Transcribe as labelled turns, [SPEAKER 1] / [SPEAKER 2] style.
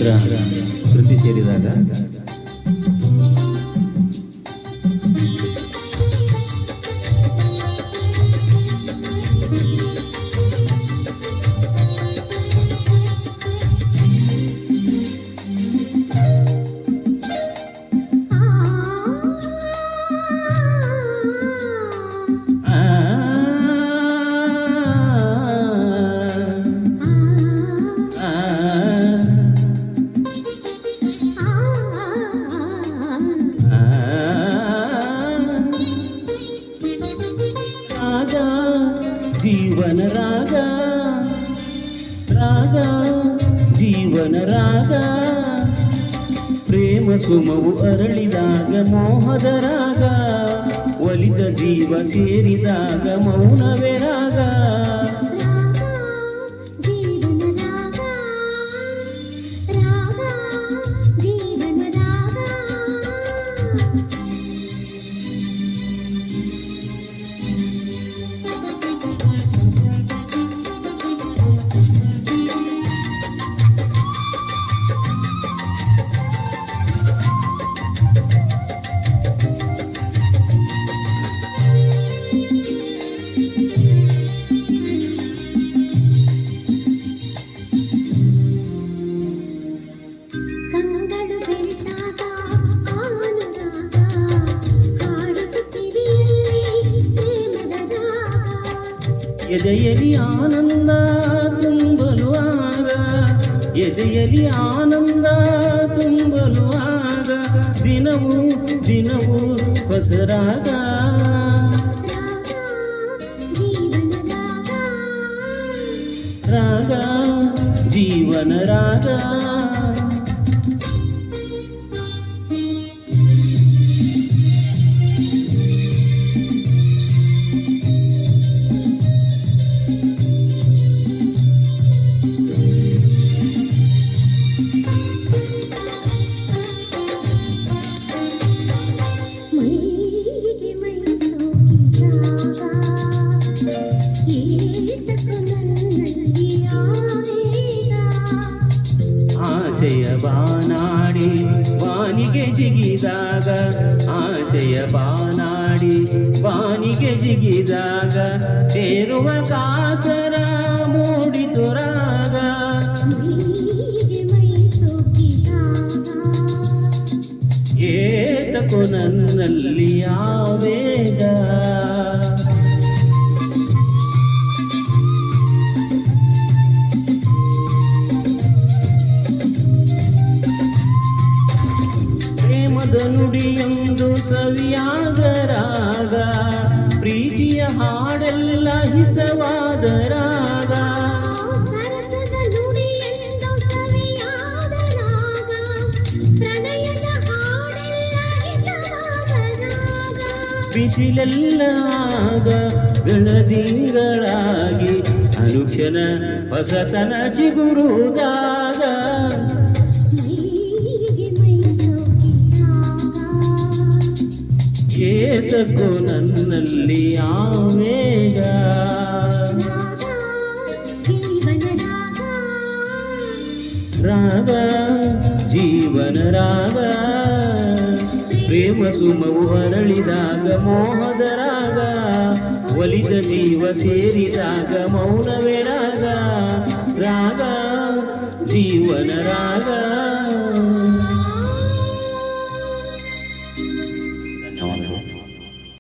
[SPEAKER 1] ಚಿತ್ರ ಶ್ರುತಿ ಸೇರಿದಾಗ जीवन राग राग जीवन राग प्रेम सुमವು ಅರಳಿದಾಗ ಮೋಹದ ರಾಗ ಒಲಿದ ಜೀವ ಸೇರಿದಾಗ ಮೌನವೇ ರಾಗ ಎದೆಯಲಿ ಆನಂದ ತುಂಬಲು ಆಗ ಎದೆಯಲಿ ಆನಂದ ತುಂಬಲು ಆಗ ದಿನವೂ ದಿನವೂ ಹೊಸರಾಗ ರಾಗ ಜೀವನ ರಾಗ ಆಶಯ ಬಾನಾಡಿ ವಾನಿಗೆ ಜಿಗಿದಾಗ ಆಶಯ ಬಾನಾಡಿ ವಾನಿಗೆ ಜಿಗಿದಾಗ ಸೇರುವ ಕಾತರ ಮೂಡಿತು ರಾಗ ಏತಕೋ ನನ್ನಲ್ಲಿ ಆವೇಗ ನುಡಿಯೊಂದು ಸವಿಯಾದ ರಾಗ ಪ್ರೀತಿಯ ಹಾಡೆಲ್ಲ ಹಿತವಾದ ರಾಗ
[SPEAKER 2] ಸರಸದ ನುಡಿಯೊಂದು ಸವಿಯಾದ ರಾಗ ಪ್ರಣಯದ ಹಾಡೆಲ್ಲ ಹಿತವಾದ ರಾಗ
[SPEAKER 1] ಬಿಸಿಲೆಲ್ಲ ಆಗ ಗಣದಿಂಗಳಾಗಿ ಅನುಕ್ಷಣ ಹೊಸತನ ಚಿಗುರುದಾಗ ಏತಕೋ ನನ್ನಲ್ಲಿ ಆವೇಗ ರಾಗ ಜೀವನ ರಾಗ ಪ್ರೇಮ ಸುಮವು ಅರಳಿದಾಗ ಮೋಹದ ರಾಗ ಒಲಿದ ಜೀವ ಸೇರಿದಾಗ ಮೌನವೇ ರಾಗ ರಾಗ ಜೀವನ ರಾಗ